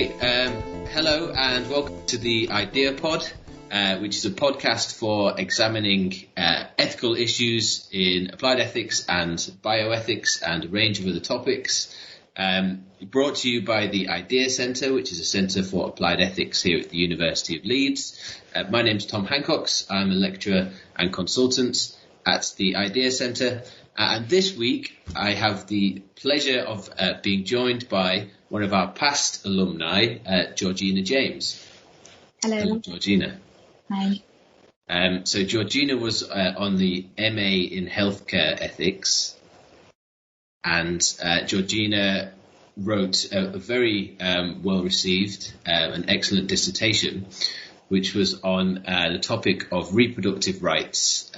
Okay, hello and welcome to the Idea Pod, which is a podcast for examining ethical issues in applied ethics and bioethics and a range of other topics. Brought to you by the Idea Centre, which is a centre for applied ethics here at the University of Leeds. My name's Tom Hancocks. I'm a lecturer and consultant at the Idea Centre. And this week, I have the pleasure of being joined by one of our past alumni, Georgina James. Hello, Georgina. Hi. So Georgina was on the MA in Healthcare Ethics, and Georgina wrote a very well-received and excellent dissertation, which was on the topic of reproductive rights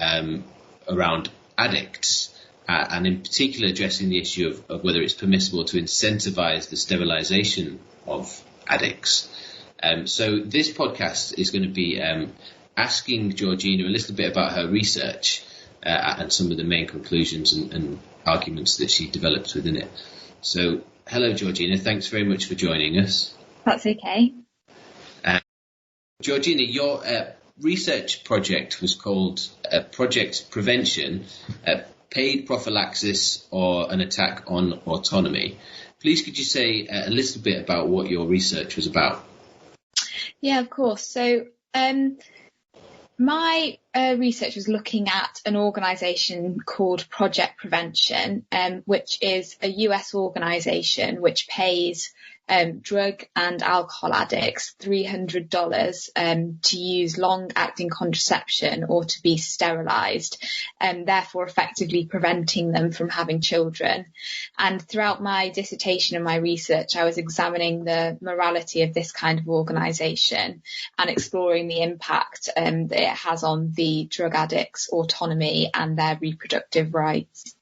around addicts. And in particular addressing the issue of whether it's permissible to incentivize the sterilisation of addicts. So this podcast is going to be asking Georgina a little bit about her research and some of the main conclusions and arguments that she developed within it. So, hello Georgina, thanks very much for joining us. That's okay. Georgina, your research project was called Project Prevention, Paid Prophylaxis or an Attack on Autonomy. Please could you say a little bit about what your research was about? Yeah, of course. So my research was looking at an organisation called Project Prevention, which is a US organisation which pays drug and alcohol addicts $300 to use long-acting contraception or to be sterilised, therefore effectively preventing them from having children. And throughout my dissertation and my research, I was examining the morality of this kind of organisation and exploring the impact that it has on the drug addicts' autonomy and their reproductive rights.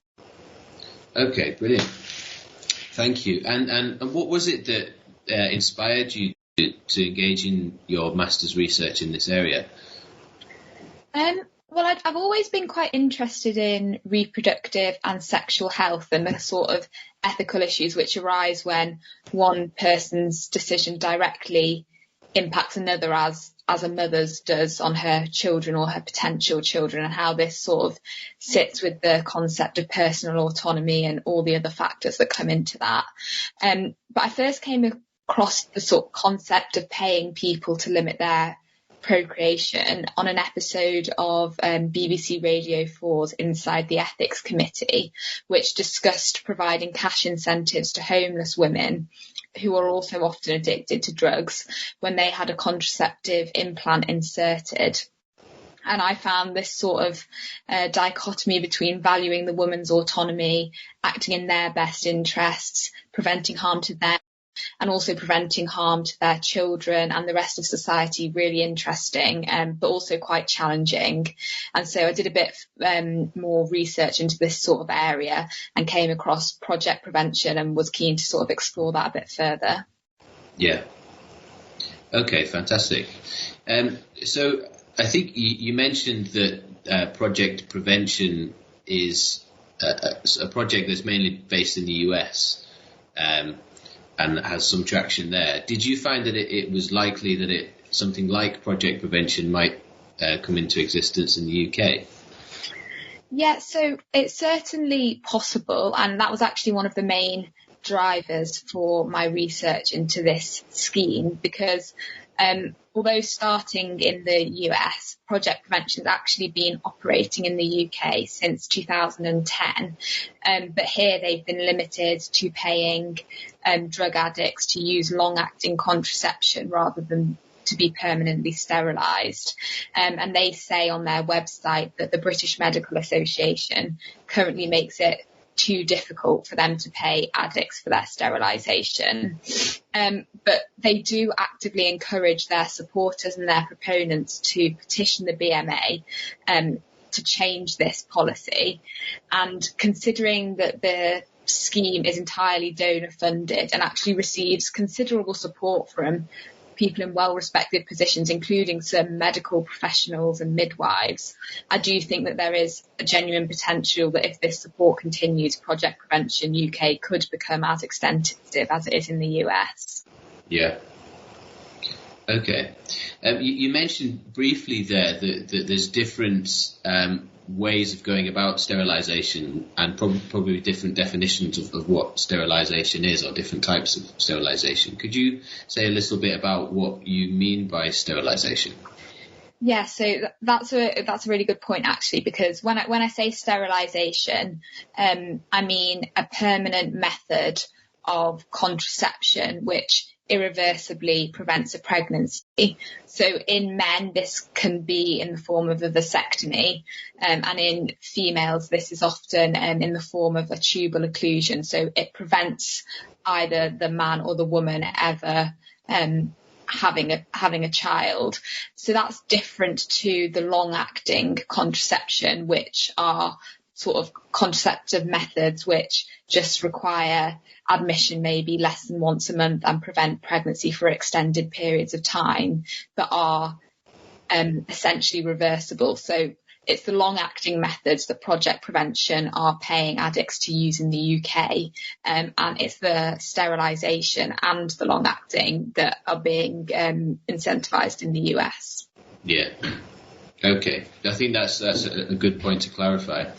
Okay, brilliant. Thank you. And what was it that inspired you to engage in your master's research in this area? Well, I've always been quite interested in reproductive and sexual health and the sort of ethical issues which arise when one person's decision directly impacts another, as a mother's does on her children or her potential children, and how this sort of sits with the concept of personal autonomy and all the other factors that come into that. But I first came across the sort of concept of paying people to limit their procreation on an episode of BBC Radio 4's Inside the Ethics Committee, which discussed providing cash incentives to homeless women who are also often addicted to drugs when they had a contraceptive implant inserted. And I found this sort of dichotomy between valuing the woman's autonomy, acting in their best interests, preventing harm to them, and also preventing harm to their children and the rest of society really interesting, but also quite challenging. And so I did a bit more research into this sort of area and came across Project Prevention and was keen to sort of explore that a bit further. Yeah. Okay, fantastic. So I think you mentioned that Project Prevention is a project that's mainly based in the US. And has some traction there. Did you find that it was likely that something like Project Prevention might come into existence in the UK? Yeah, so it's certainly possible, and that was actually one of the main drivers for my research into this scheme, because although starting in the US, Project Prevention has actually been operating in the UK since 2010, but here they've been limited to paying drug addicts to use long-acting contraception rather than to be permanently sterilised. And they say on their website that the British Medical Association currently makes it too difficult for them to pay addicts for their sterilisation. But they do actively encourage their supporters and their proponents to petition the BMA to change this policy. And considering that the scheme is entirely donor funded and actually receives considerable support from people in well-respected positions, including some medical professionals and midwives, I do think that there is a genuine potential that if this support continues, Project Prevention UK could become as extensive as it is in the US. Yeah, Okay. You mentioned briefly there that there's different ways of going about sterilisation and probably different definitions of what sterilisation is, or different types of sterilisation. Could you say a little bit about what you mean by sterilisation? Yeah, so that's a really good point, actually, because when I say sterilisation, I mean a permanent method of contraception which irreversibly prevents a pregnancy. So in men, this can be in the form of a vasectomy, and in females, this is often in the form of a tubal occlusion. So it prevents either the man or the woman ever having a child. So that's different to the long-acting contraception, which are sort of contraceptive methods which just require admission maybe less than once a month and prevent pregnancy for extended periods of time, but are essentially reversible. So it's the long-acting methods that Project Prevention are paying addicts to use in the UK, and it's the sterilisation and the long-acting that are being incentivised in the US. Yeah. Okay. I think that's a good point to clarify.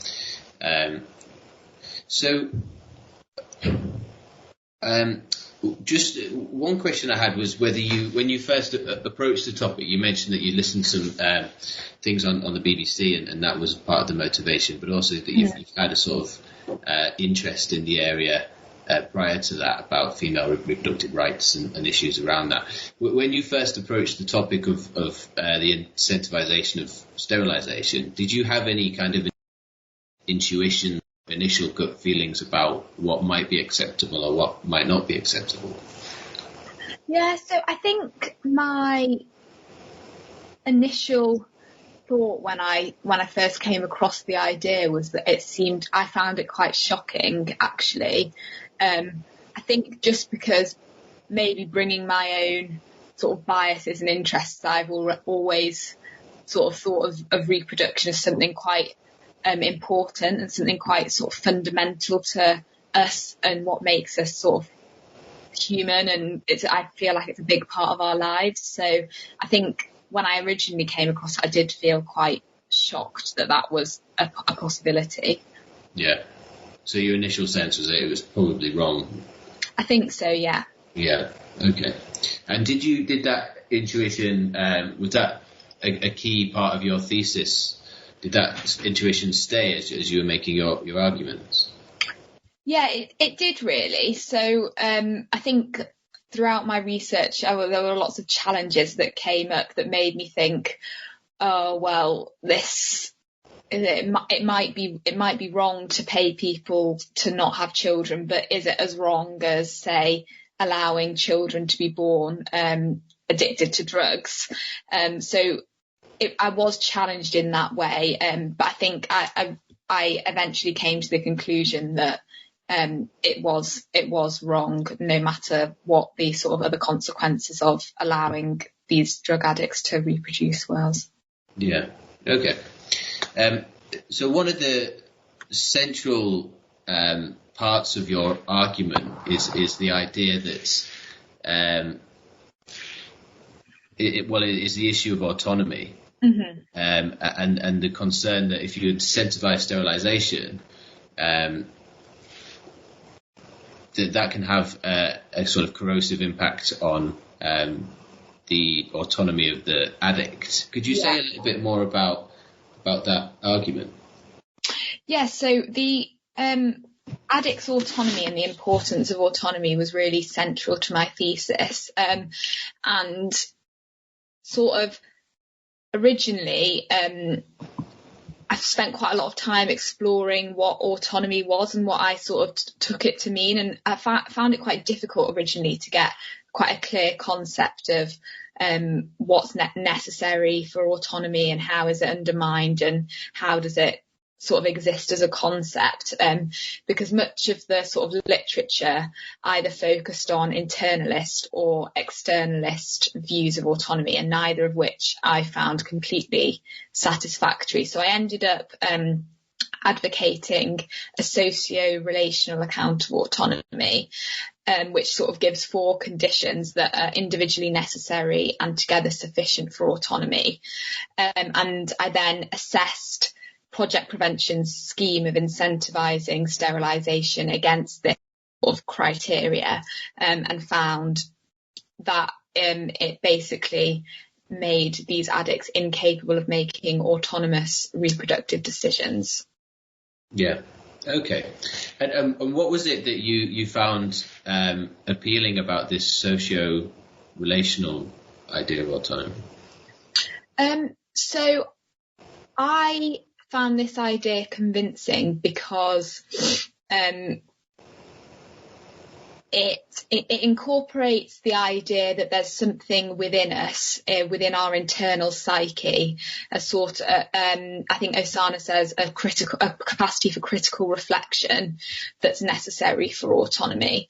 Just one question I had was whether when you first approached the topic, you mentioned that you listened to some things on the BBC, and that was part of the motivation, but also that you've had a sort of interest in the area prior to that about female reproductive rights and issues around that. When you first approached the topic of the incentivization of sterilisation, did you have any kind of intuition, initial gut feelings about what might be acceptable or what might not be acceptable? Yeah, so I think my initial thought when I first came across the idea was that I found it quite shocking, actually. I think just because maybe bringing my own sort of biases and interests, I've always sort of thought of reproduction as something quite important and something quite sort of fundamental to us and what makes us sort of human, and I feel like it's a big part of our lives. So I think when I originally came across it, I did feel quite shocked that was a possibility. Yeah. So your initial sense was that it was probably wrong? I think so, yeah. Yeah, okay. And did that intuition, was that a key part of your thesis? Did that intuition stay as you were making your arguments? Yeah, it did really. So I think throughout my research, there were lots of challenges that came up that made me think, oh, well, it might be wrong to pay people to not have children, but is it as wrong as, say, allowing children to be born addicted to drugs? So I was challenged in that way, but I think I eventually came to the conclusion that it was wrong, no matter what the sort of other consequences of allowing these drug addicts to reproduce was. Yeah. Okay. So one of the central parts of your argument is the idea that it is the issue of autonomy, and the concern that if you incentivize sterilisation, that can have a sort of corrosive impact on the autonomy of the addict. Could you say a little bit more about that argument? Yeah, so the addict's autonomy and the importance of autonomy was really central to my thesis, and sort of originally I've spent quite a lot of time exploring what autonomy was and what I sort of took it to mean, and I found it quite difficult originally to get quite a clear concept of what's necessary for autonomy and how is it undermined and how does it sort of exist as a concept, because much of the sort of literature either focused on internalist or externalist views of autonomy, and neither of which I found completely satisfactory. So I ended up advocating a socio-relational account of autonomy, which sort of gives 4 conditions that are individually necessary and together sufficient for autonomy. And I then assessed Project Prevention's scheme of incentivising sterilisation against this sort of criteria, and found that it basically made these addicts incapable of making autonomous reproductive decisions. Yeah. Okay. And what was it that you found appealing about this socio-relational idea of autonomy? So I found this idea convincing because it incorporates the idea that there's something within us, within our internal psyche, a sort of, I think Osana says, a capacity for critical reflection that's necessary for autonomy.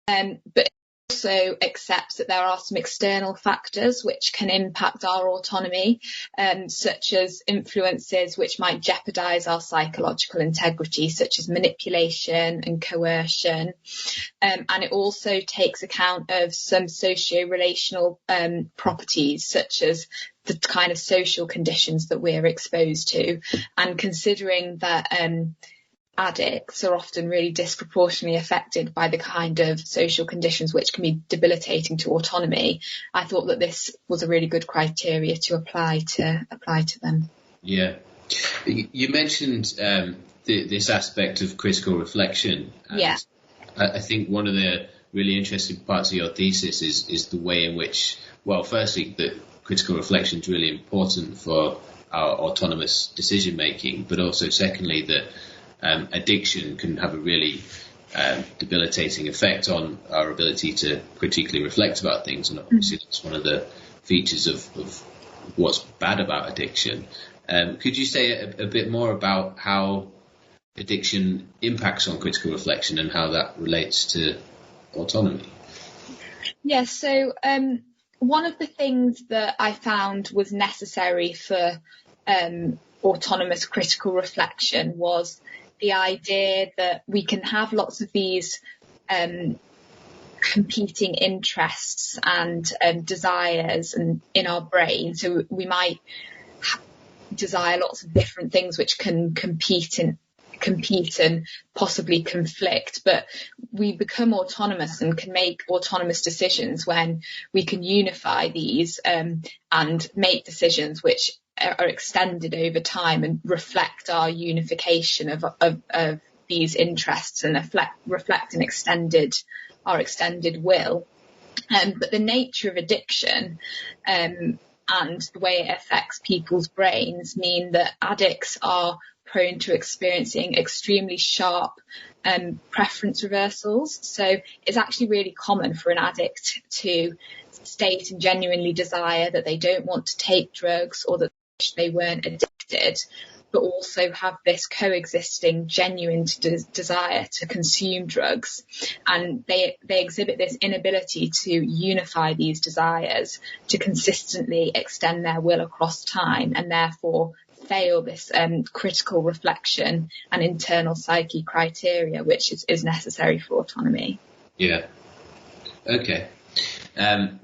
But it also accepts that there are some external factors which can impact our autonomy, such as influences which might jeopardise our psychological integrity, such as manipulation and coercion. And it also takes account of some socio-relational properties, such as the kind of social conditions that we're exposed to, and considering that addicts are often really disproportionately affected by the kind of social conditions which can be debilitating to autonomy, I thought that this was a really good criteria to apply to them. Yeah. You mentioned this aspect of critical reflection. Yeah. I think one of the really interesting parts of your thesis is the way in which, well, firstly, that critical reflection is really important for our autonomous decision making, but also secondly that addiction can have a really debilitating effect on our ability to critically reflect about things, and obviously that's one of the features of what's bad about addiction. Could you say a bit more about how addiction impacts on critical reflection and how that relates to autonomy? Yeah, so one of the things that I found was necessary for autonomous critical reflection was the idea that we can have lots of these competing interests and desires in our brain. So we might desire lots of different things which can compete and possibly conflict, but we become autonomous and can make autonomous decisions when we can unify these and make decisions which are extended over time and reflect our unification of these interests and reflect our extended will. But the nature of addiction and the way it affects people's brains mean that addicts are prone to experiencing extremely sharp preference reversals. So it's actually really common for an addict to state and genuinely desire that they don't want to take drugs or that they weren't addicted, but also have this coexisting genuine desire to consume drugs. And they exhibit this inability to unify these desires, to consistently extend their will across time, and therefore fail this critical reflection and internal psyche criteria, which is necessary for autonomy. Yeah. Okay.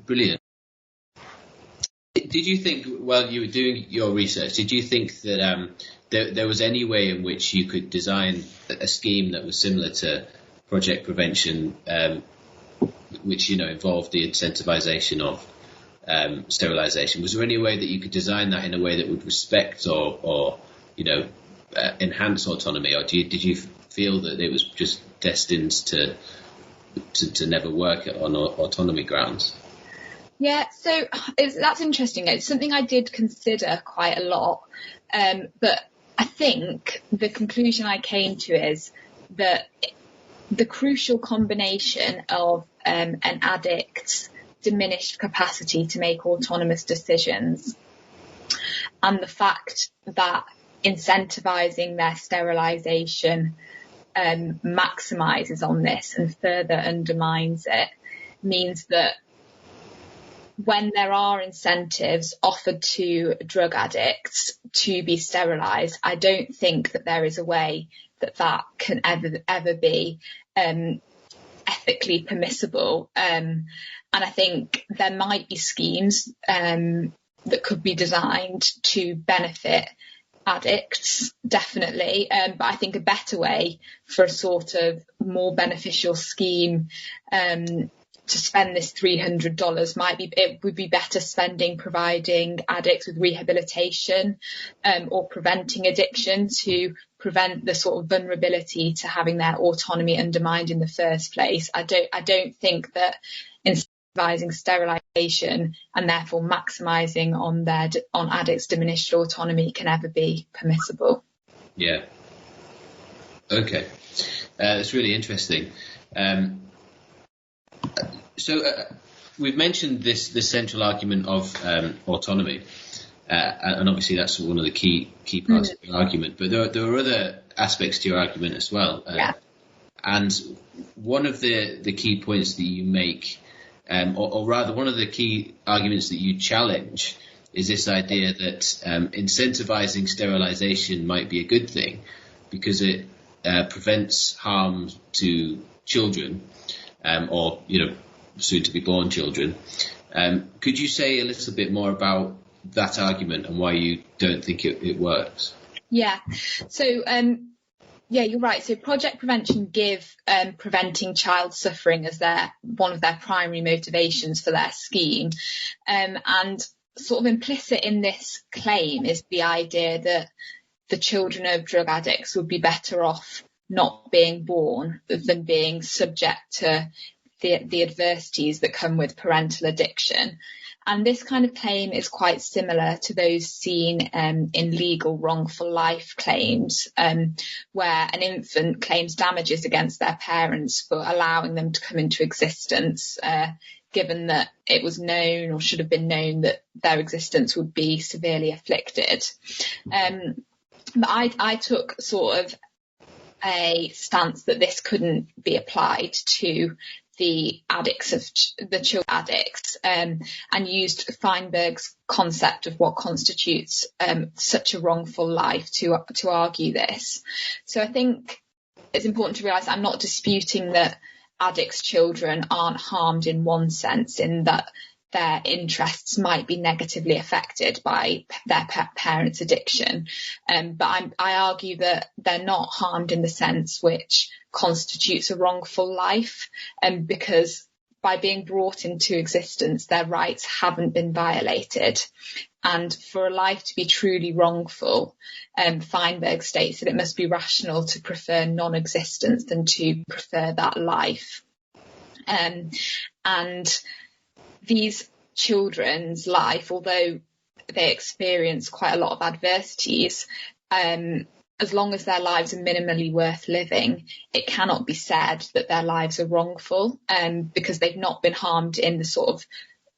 Brilliant. Did you think, while you were doing your research, did you think that there was any way in which you could design a scheme that was similar to Project Prevention, which involved the incentivization of sterilisation? Was there any way that you could design that in a way that would respect or enhance autonomy, or did you feel that it was just destined to never work on autonomy grounds? Yeah, so that's interesting. It's something I did consider quite a lot, but I think the conclusion I came to is that the crucial combination of an addict's diminished capacity to make autonomous decisions and the fact that incentivising their sterilisation maximises on this and further undermines it means that when there are incentives offered to drug addicts to be sterilised, I don't think that there is a way that can ever be ethically permissible. And I think there might be schemes that could be designed to benefit addicts, definitely. But I think a better way for a sort of more beneficial scheme to spend this $300 it would be better spending providing addicts with rehabilitation or preventing addiction, to prevent the sort of vulnerability to having their autonomy undermined in the first place. I don't think that incentivizing sterilisation and therefore maximising on addicts' diminished autonomy can ever be permissible. Yeah. Okay. That's really interesting. So we've mentioned this central argument of autonomy, and obviously that's one of the key parts of your argument. But there are other aspects to your argument as well. And one of the key points that you make, or rather one of the key arguments that you challenge, is this idea that incentivizing sterilisation might be a good thing because it prevents harm to children, or soon to be born children. Could you say a little bit more about that argument and why you don't think it works? Yeah. So you're right. So Project Prevention give preventing child suffering as one of their primary motivations for their scheme, and sort of implicit in this claim is the idea that the children of drug addicts would be better off not being born than being subject to the adversities that come with parental addiction. And this kind of claim is quite similar to those seen in legal wrongful life claims, where an infant claims damages against their parents for allowing them to come into existence, given that it was known or should have been known that their existence would be severely afflicted. But I took sort of a stance that this couldn't be applied to the addicts of the children addicts, and used Feinberg's concept of what constitutes such a wrongful life to argue this. So I think it's important to realise I'm not disputing that addicts' children aren't harmed in one sense, in that their interests might be negatively affected by their parents' addiction. But I argue that they're not harmed in the sense which constitutes a wrongful life, because by being brought into existence, their rights haven't been violated. And for a life to be truly wrongful, Feinberg states that it must be rational to prefer non-existence than to prefer that life. And these children's life, although they experience quite a lot of adversities, as long as their lives are minimally worth living, it cannot be said that their lives are wrongful, because they've not been harmed in the sort of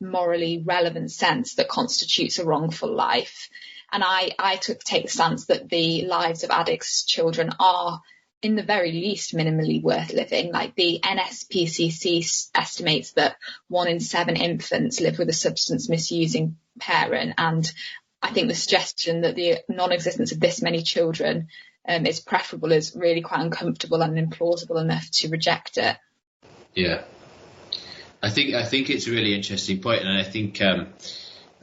morally relevant sense that constitutes a wrongful life. And I take the stance that the lives of addicts' children are, in the very least, minimally worth living. Like the NSPCC estimates that 1 in 7 infants live with a substance misusing parent, and I think the suggestion that the non-existence of this many children is preferable is really quite uncomfortable and implausible enough to reject it. Yeah, I think it's a really interesting point, and I think,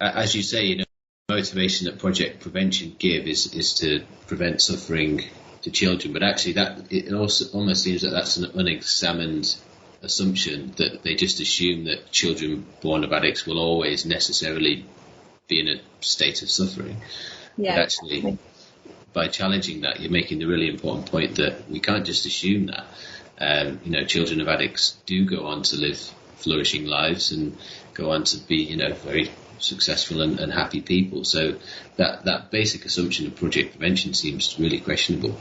as you say, the motivation that Project Prevention give is to prevent suffering to children, but actually that it also almost seems that that's an unexamined assumption, that they just assume that children born of addicts will always necessarily be in a state of suffering. Yeah, but actually, exactly. By challenging that, you're making the really important point that we can't just assume that. Children of addicts do go on to live flourishing lives and go on to be, very successful and happy people. So that basic assumption of Project Prevention seems really questionable.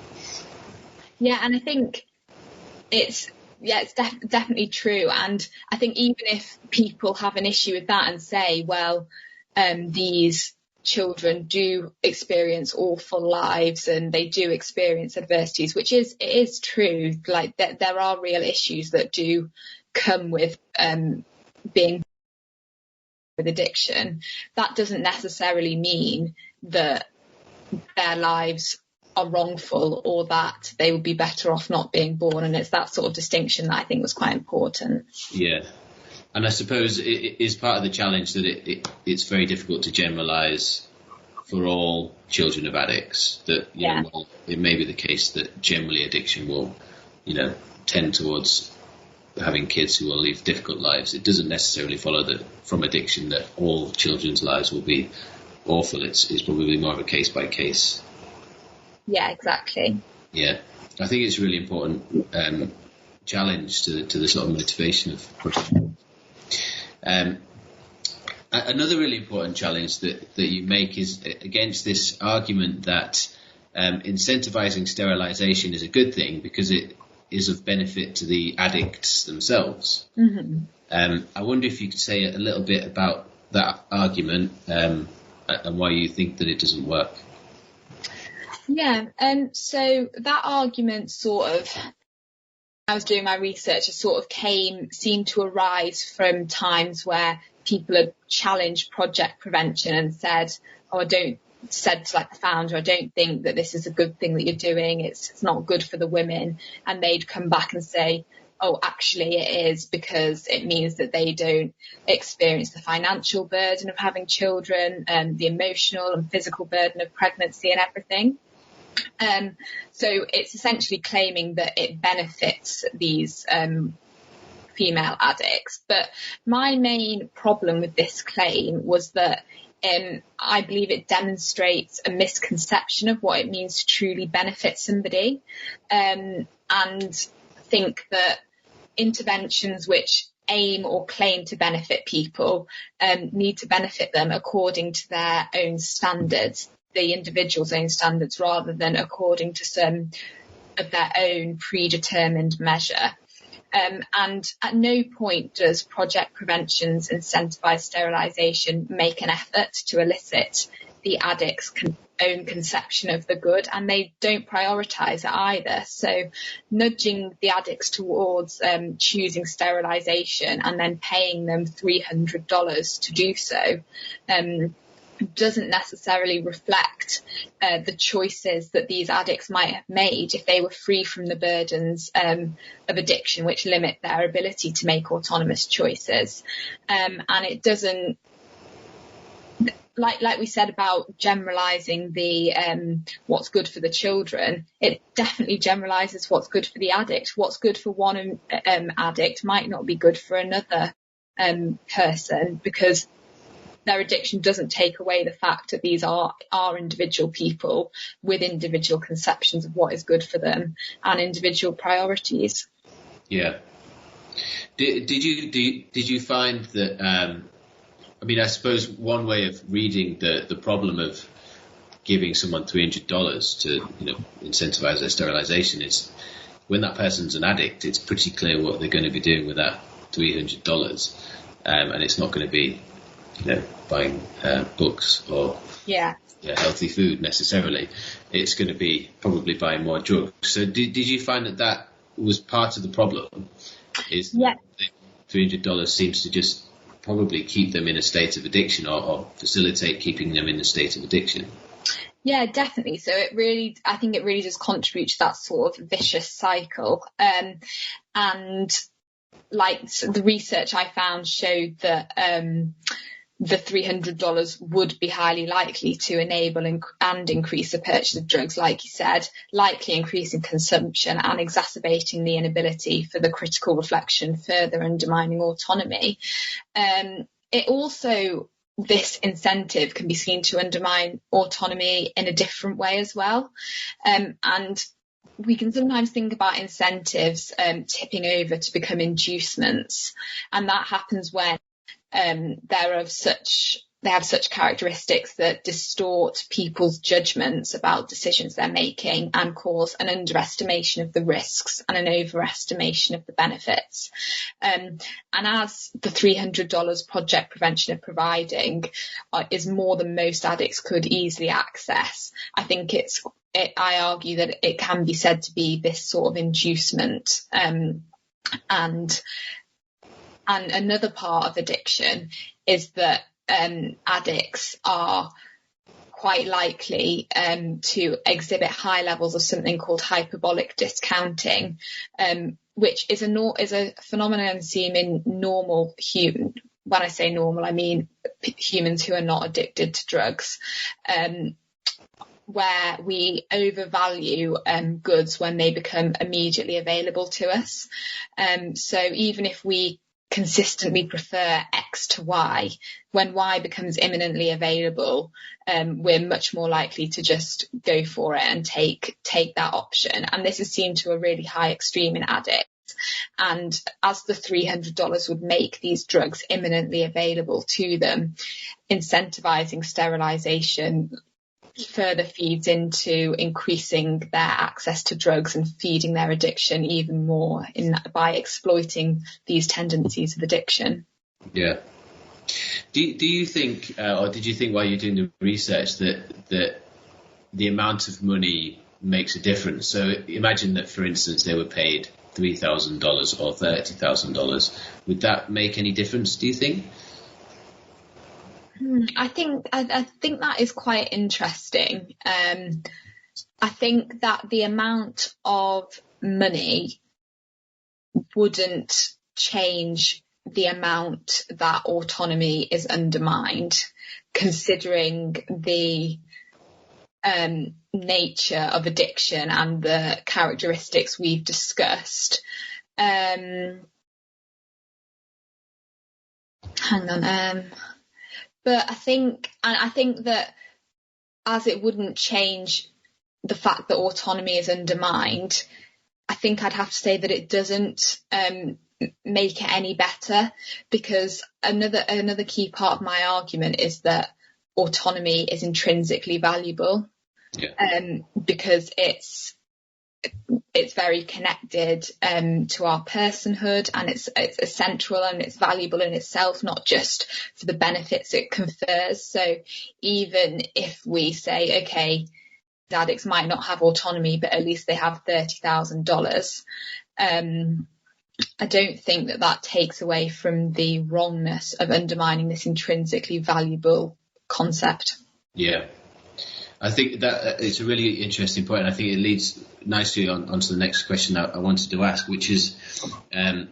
Yeah, and I think it's definitely true. And I think even if people have an issue with that and say, well, these children do experience awful lives and they do experience adversities, which it is true. Like there are real issues that do come with being with addiction, that doesn't necessarily mean that their lives are wrongful or that they would be better off not being born. And it's that sort of distinction that I think was quite important. Yeah. And I suppose it is part of the challenge that it's very difficult to generalise for all children of addicts, that, you know, well, it may be the case that generally addiction will, you know, tend towards having kids who will live difficult lives. It doesn't necessarily follow that from addiction that all children's lives will be awful. It's probably more of a case by case. Yeah, exactly. Yeah, I think it's a really important challenge to the sort of motivation of project. Another really important challenge that you make is against this argument that incentivising sterilisation is a good thing because it is of benefit to the addicts themselves. Mm-hmm. I wonder if you could say a little bit about that argument and why you think that it doesn't work. Yeah, so that argument I was doing my research, it seemed to arise from times where people had challenged project prevention and said to like the founder, I don't think that this is a good thing that you're doing. It's not good for the women. And they'd come back and say, oh, actually it is, because it means that they don't experience the financial burden of having children and the emotional and physical burden of pregnancy and everything. So it's essentially claiming that it benefits these female addicts. But my main problem with this claim was that I believe it demonstrates a misconception of what it means to truly benefit somebody, and think that interventions which aim or claim to benefit people need to benefit them according to their own standards, the individual's own standards, rather than according to some of their own predetermined measure. And at no point does Project Prevention's incentivise sterilisation make an effort to elicit the addict's own conception of the good, and they don't prioritise it either. So nudging the addicts towards choosing sterilisation and then paying them $300 to do so doesn't necessarily reflect the choices that these addicts might have made if they were free from the burdens of addiction, which limit their ability to make autonomous choices. And it doesn't, like we said about generalising the what's good for the children, it definitely generalises what's good for the addict. What's good for one addict might not be good for another person, because their addiction doesn't take away the fact that these are individual people with individual conceptions of what is good for them and individual priorities. Yeah. Did you find that? I mean, I suppose one way of reading the problem of giving someone $300 to incentivize their sterilisation is when that person's an addict, it's pretty clear what they're going to be doing with that $300, and it's not going to be buying books or healthy food necessarily. It's going to be probably buying more drugs. So did you find that was part of the problem? Is $300 seems to just probably keep them in a state of addiction or facilitate keeping them in a state of addiction? Yeah, definitely. So I think it really does contribute to that sort of vicious cycle. And like the research I found showed that the $300 would be highly likely to enable and increase the purchase of drugs, like you said, likely increasing consumption and exacerbating the inability for the critical reflection, further undermining autonomy. It also, this incentive can be seen to undermine autonomy in a different way as well. And we can sometimes think about incentives tipping over to become inducements, and that happens when they have such characteristics that distort people's judgments about decisions they're making and cause an underestimation of the risks and an overestimation of the benefits. And as the $300 Project Prevention are providing is more than most addicts could easily access, I think I argue that it can be said to be this sort of inducement, and And another part of addiction is that addicts are quite likely to exhibit high levels of something called hyperbolic discounting, which is a phenomenon seen in normal human. When I say normal, I mean humans who are not addicted to drugs, where we overvalue goods when they become immediately available to us. So even if we consistently prefer X to Y, when Y becomes imminently available, we're much more likely to just go for it and take that option. And this is seen to a really high extreme in addicts. And as the $300 would make these drugs imminently available to them, incentivizing sterilisation further feeds into increasing their access to drugs and feeding their addiction even more by exploiting these tendencies of addiction. Yeah. Do you think, or did you think while you're doing the research that the amount of money makes a difference? So imagine that, for instance, they were paid $3,000 or $30,000. Would that make any difference, do you think? I think that is quite interesting. I think that the amount of money wouldn't change the amount that autonomy is undermined, considering the nature of addiction and the characteristics we've discussed. But I think that as it wouldn't change the fact that autonomy is undermined, I think I'd have to say that it doesn't make it any better, because another key part of my argument is that autonomy is intrinsically valuable, because it's very connected to our personhood, and it's essential and it's valuable in itself, not just for the benefits it confers. So even if we say, okay, addicts might not have autonomy, but at least they have $30,000, I don't think that takes away from the wrongness of undermining this intrinsically valuable concept. Yeah. I think that it's a really interesting point. I think it leads nicely onto the next question I wanted to ask, which is another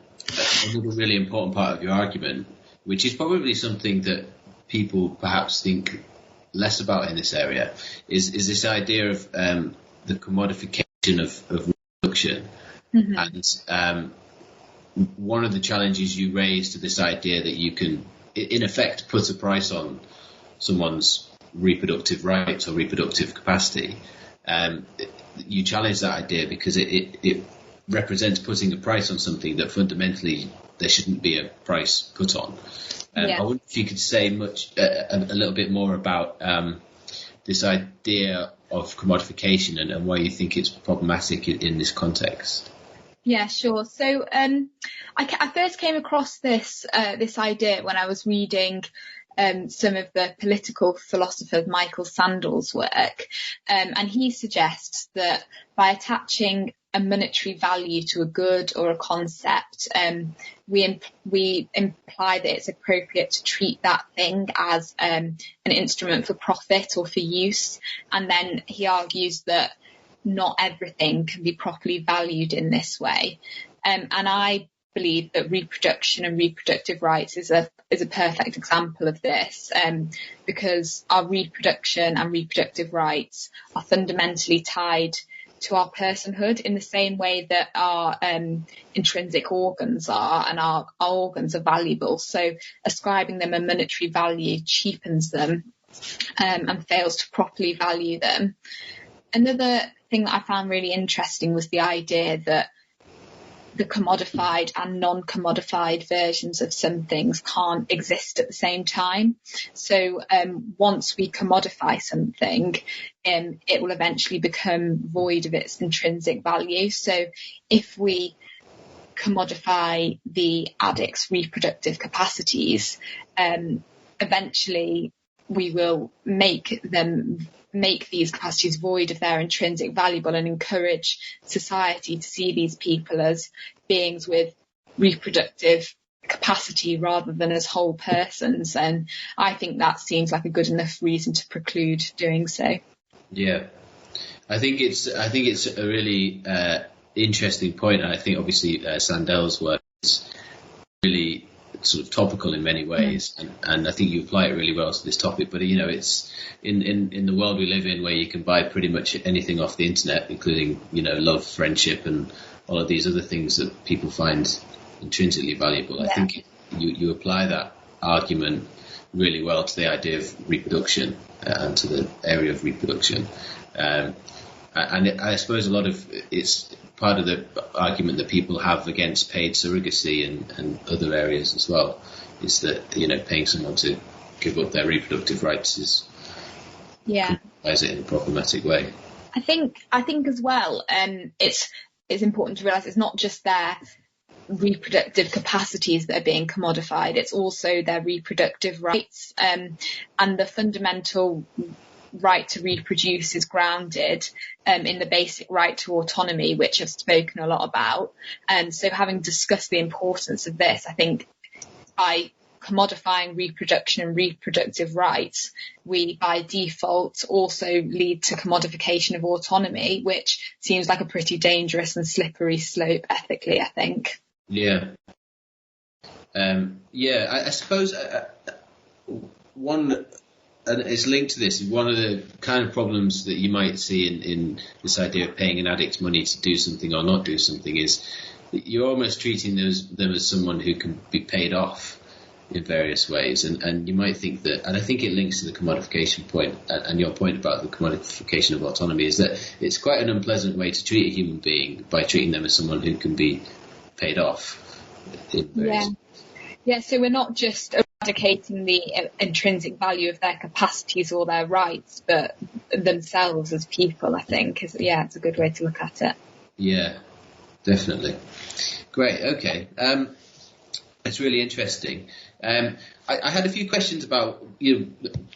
really important part of your argument, which is probably something that people perhaps think less about in this area, is this idea of the commodification of reproduction. Mm-hmm. And one of the challenges you raised to this idea that you can, in effect, put a price on someone's reproductive rights or reproductive capacity, you challenge that idea because it represents putting a price on something that fundamentally there shouldn't be a price put on. I wonder if you could say a little bit more about this idea of commodification and why you think it's problematic in this context. Yeah, sure. So I first came across this idea when I was reading some of the political philosopher Michael Sandel's work, and he suggests that by attaching a monetary value to a good or a concept, we imply that it's appropriate to treat that thing as an instrument for profit or for use. And then he argues that not everything can be properly valued in this way. And I believe that reproduction and reproductive rights is a perfect example of this, because our reproduction and reproductive rights are fundamentally tied to our personhood in the same way that our intrinsic organs are, and our organs are valuable. So ascribing them a monetary value cheapens them and fails to properly value them. Another thing that I found really interesting was the idea that the commodified and non-commodified versions of some things can't exist at the same time. So once we commodify something, it will eventually become void of its intrinsic value. So if we commodify the addict's reproductive capacities, eventually we will make these capacities void of their intrinsic value and encourage society to see these people as beings with reproductive capacity rather than as whole persons. And I think that seems like a good enough reason to preclude doing so. Yeah, I think it's a really interesting point, and I think obviously Sandel's work is really sort of topical in many ways, and I think you apply it really well to this topic. But it's in the world we live in, where you can buy pretty much anything off the internet, including love, friendship, and all of these other things that people find intrinsically valuable. I think you apply that argument really well to the idea of reproduction and to the area of reproduction. And I suppose a lot of it's part of the argument that people have against paid surrogacy and other areas as well, is that paying someone to give up their reproductive rights is it in a problematic way. I think as well, it's important to realise it's not just their reproductive capacities that are being commodified, it's also their reproductive rights, and the fundamental right to reproduce is grounded in the basic right to autonomy, which I've spoken a lot about. And so, having discussed the importance of this, I think by commodifying reproduction and reproductive rights, we by default also lead to commodification of autonomy, which seems like a pretty dangerous and slippery slope ethically, I think. Yeah. I suppose one, and it's linked to this, one of the kind of problems that you might see in this idea of paying an addict money to do something or not do something is that you're almost treating them as someone who can be paid off in various ways. And you might think that, and I think it links to the commodification point and your point about the commodification of autonomy, is that it's quite an unpleasant way to treat a human being by treating them as someone who can be paid off. So we're not just eradicating the intrinsic value of their capacities or their rights, but themselves as people, I think. It's a good way to look at it. Yeah, definitely. Great, okay. It's really interesting. I had a few questions about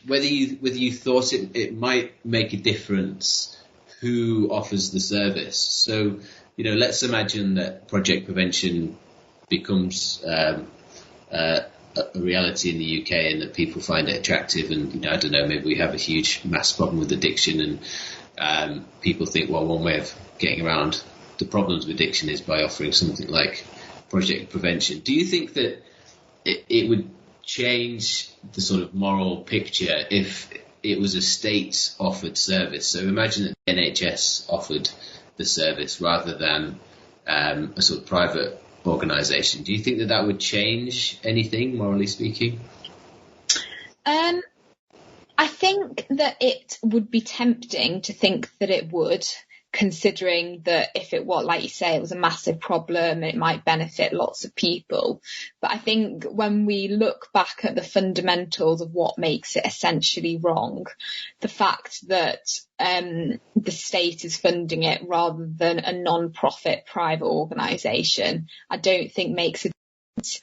whether you thought it might make a difference who offers the service. So, let's imagine that project prevention becomes a reality in the UK and that people find it attractive, and I don't know, maybe we have a huge mass problem with addiction, and people think, well, one way of getting around the problems with addiction is by offering something like project prevention. Do you think that it would change the sort of moral picture if it was a state-offered service? So imagine that the NHS offered the service rather than a sort of private organisation. Do you think that would change anything, morally speaking? I think that it would be tempting to think that it would, considering that if it was, like you say, it was a massive problem, it might benefit lots of people. But I think when we look back at the fundamentals of what makes it essentially wrong, the fact that the state is funding it rather than a non-profit private organisation, I don't think makes a difference.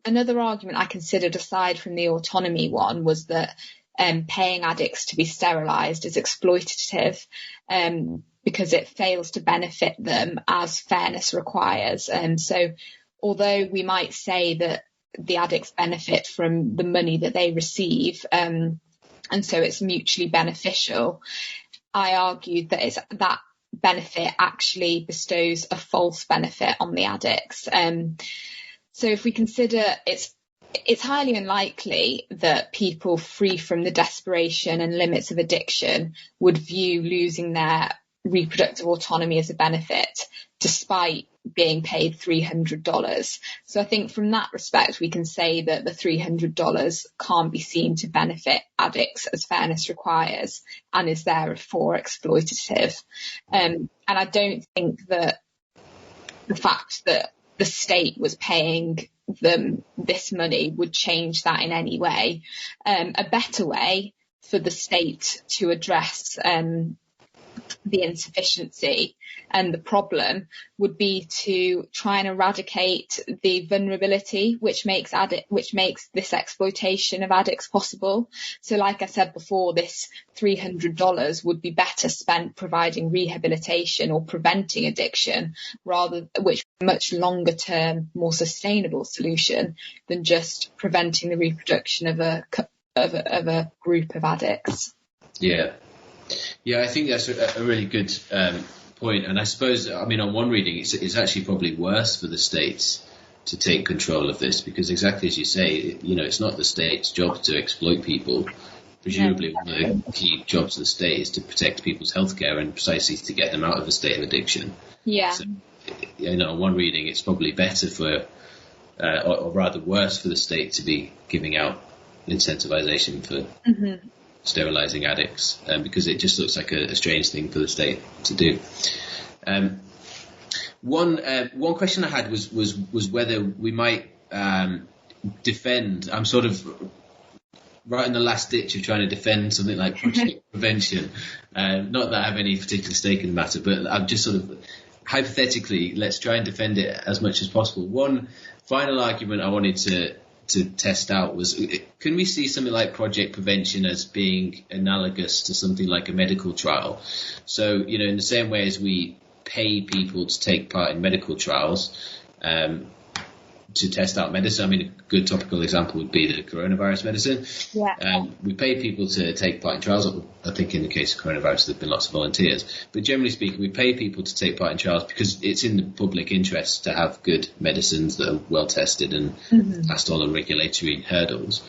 Another argument I considered aside from the autonomy one was that paying addicts to be sterilised is exploitative because it fails to benefit them as fairness requires. So although we might say that the addicts benefit from the money that they receive, and so it's mutually beneficial, I argued that that benefit actually bestows a false benefit on the addicts. So if we consider it's highly unlikely that people free from the desperation and limits of addiction would view losing their reproductive autonomy as a benefit, despite being paid $300. So I think from that respect, we can say that the $300 can't be seen to benefit addicts as fairness requires and is therefore exploitative. And I don't think that the fact that the state was paying them this money would change that in any way. A better way for the state to address the insufficiency and the problem would be to try and eradicate the vulnerability which makes this exploitation of addicts possible. So like I said before, this $300 would be better spent providing rehabilitation or preventing addiction, which is a much longer term, more sustainable solution than just preventing the reproduction of a group of addicts. Yeah, I think that's a really good point. And I suppose, I mean, on one reading, it's actually probably worse for the states to take control of this, because exactly as you say, it's not the state's job to exploit people. Presumably one of the key jobs of the state is to protect people's healthcare and precisely to get them out of a state of addiction. Yeah. So, on one reading, it's probably better or rather worse for the state to be giving out incentivization for sterilising addicts, because it just looks like a strange thing for the state to do. One question I had was whether we might defend. I'm sort of right in the last ditch of trying to defend something like project prevention. Not that I have any particular stake in the matter, but I'm just sort of hypothetically, let's try and defend it as much as possible. One final argument I wanted to test out was, can we see something like project prevention as being analogous to something like a medical trial? So, in the same way as we pay people to take part in medical trials, to test out medicine. I mean, a good topical example would be the coronavirus medicine. Yeah. We pay people to take part in trials. I think in the case of coronavirus, there have been lots of volunteers. But generally speaking, we pay people to take part in trials because it's in the public interest to have good medicines that are well tested and past all the regulatory hurdles.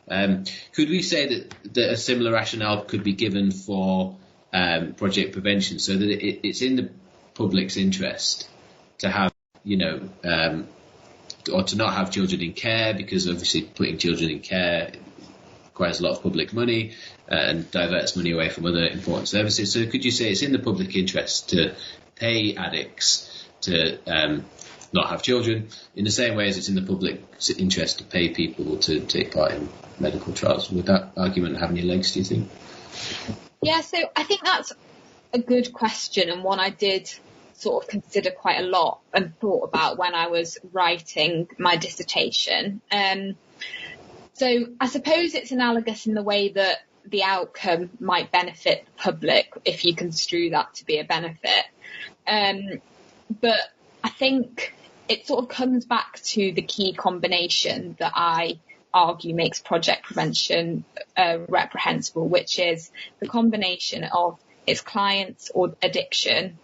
Could we say that a similar rationale could be given for project prevention, so that it's in the public's interest to have, or to not have children in care, because obviously putting children in care requires a lot of public money and diverts money away from other important services. So could you say it's in the public interest to pay addicts to not have children, in the same way as it's in the public interest to pay people to take part in medical trials? Would that argument have any legs, do you think? Yeah, so I think that's a good question, and one I did sort of consider quite a lot and thought about when I was writing my dissertation. So I suppose it's analogous in the way that the outcome might benefit the public, if you construe that to be a benefit. But I think it sort of comes back to the key combination that I argue makes project prevention reprehensible, which is the combination of its clients or addiction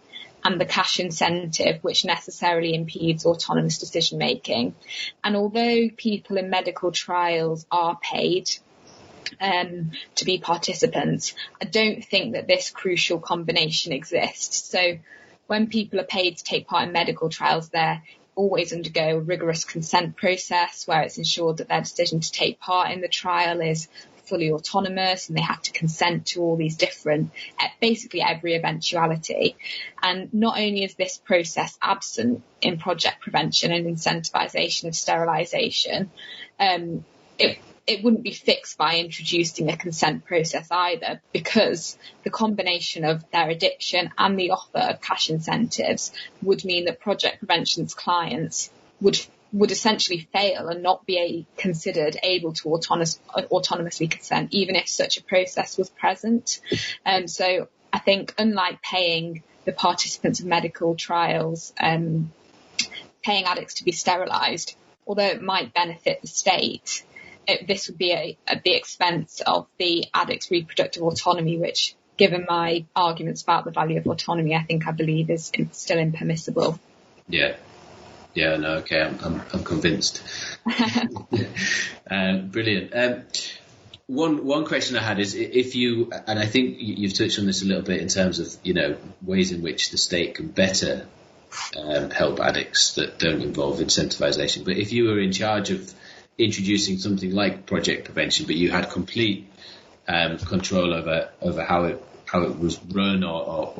and the cash incentive, which necessarily impedes autonomous decision making. And although people in medical trials are paid to be participants, I don't think that this crucial combination exists. So when people are paid to take part in medical trials, they always undergo a rigorous consent process where it's ensured that their decision to take part in the trial is fully autonomous, and they have to consent to all these different, basically every eventuality. And not only is this process absent in project prevention and incentivisation of sterilisation, it wouldn't be fixed by introducing a consent process either, because the combination of their addiction and the offer of cash incentives would mean that project prevention's clients would essentially fail and not be considered able to autonomously consent, even if such a process was present. So I think, unlike paying the participants of medical trials, paying addicts to be sterilised, although it might benefit the state, this would be at the expense of the addict's reproductive autonomy, which, given my arguments about the value of autonomy, I believe is still impermissible. Yeah, no, okay, I'm convinced. Brilliant. One question I had is, if you, and I think you've touched on this a little bit in terms of, ways in which the state can better help addicts that don't involve incentivization. But if you were in charge of introducing something like project prevention, but you had complete control over how it was run, or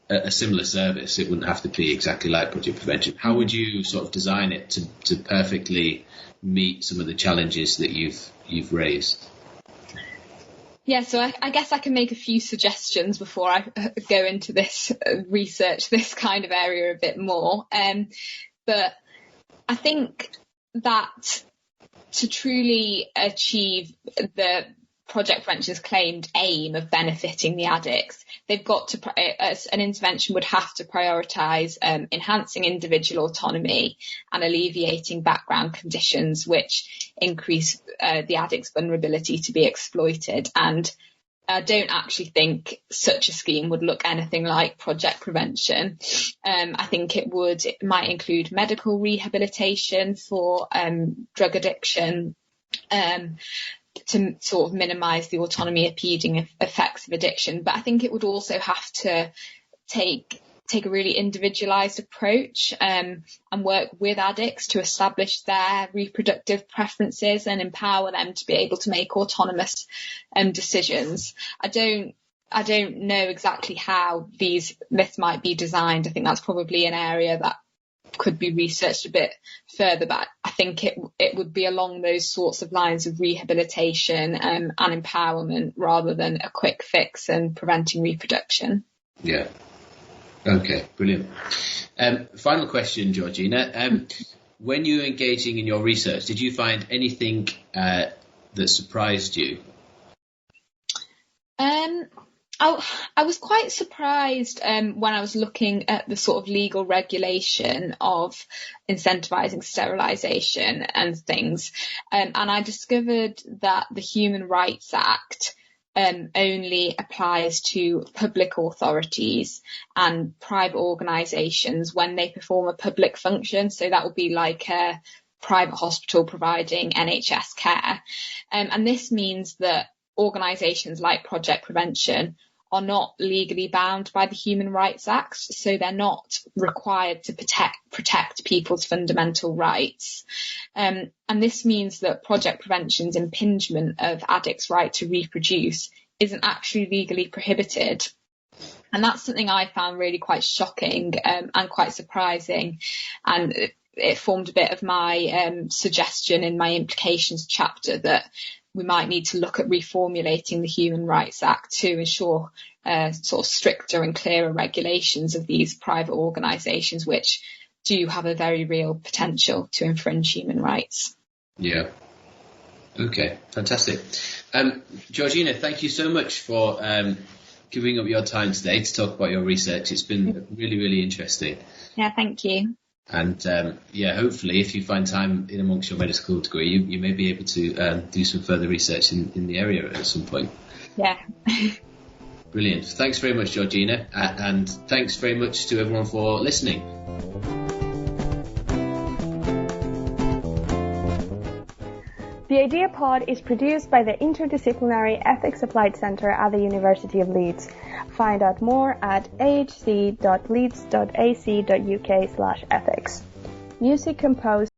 a similar service, it wouldn't have to be exactly like project prevention. How would you sort of design it to perfectly meet some of the challenges that you've raised? Yeah, so I guess I can make a few suggestions before I go into this research, this kind of area a bit more. But I think that to truly achieve the Project Prevention's claimed aim of benefiting the addicts, they've got to, an intervention would have to prioritise enhancing individual autonomy and alleviating background conditions which increase the addict's vulnerability to be exploited. And I don't actually think such a scheme would look anything like Project Prevention. I think it might include medical rehabilitation for drug addiction, to sort of minimise the autonomy impeding effects of addiction. But I think it would also have to take a really individualised approach and work with addicts to establish their reproductive preferences and empower them to be able to make autonomous decisions. I don't know exactly how this might be designed. I think that's probably an area that could be researched a bit further, but I think it would be along those sorts of lines of rehabilitation and empowerment rather than a quick fix and preventing reproduction. Yeah. Okay, brilliant. Final question, Georgina. When you were engaging in your research, did you find anything that surprised you? I was quite surprised when I was looking at the sort of legal regulation of incentivising sterilisation and things, and I discovered that the Human Rights Act only applies to public authorities and private organisations when they perform a public function. So that would be like a private hospital providing NHS care. And this means that organisations like Project Prevention are not legally bound by the Human Rights Act, so they're not required to protect people's fundamental rights. And this means that Project Prevention's impingement of addicts' right to reproduce isn't actually legally prohibited. And that's something I found really quite shocking and quite surprising. And it formed a bit of my suggestion in my implications chapter that we might need to look at reformulating the Human Rights Act to ensure sort of stricter and clearer regulations of these private organisations, which do have a very real potential to infringe human rights. Yeah. Okay, fantastic. Georgina, thank you so much for giving up your time today to talk about your research. It's been really, really interesting. Yeah, thank you. And hopefully if you find time in amongst your medical school degree, you may be able to do some further research in the area at some point. Yeah. Brilliant. Thanks very much, Georgina. And thanks very much to everyone for listening. The Idea Pod is produced by the Interdisciplinary Ethics Applied Centre at the University of Leeds. Find out more at ahc.leeds.ac.uk/ethics. Music composed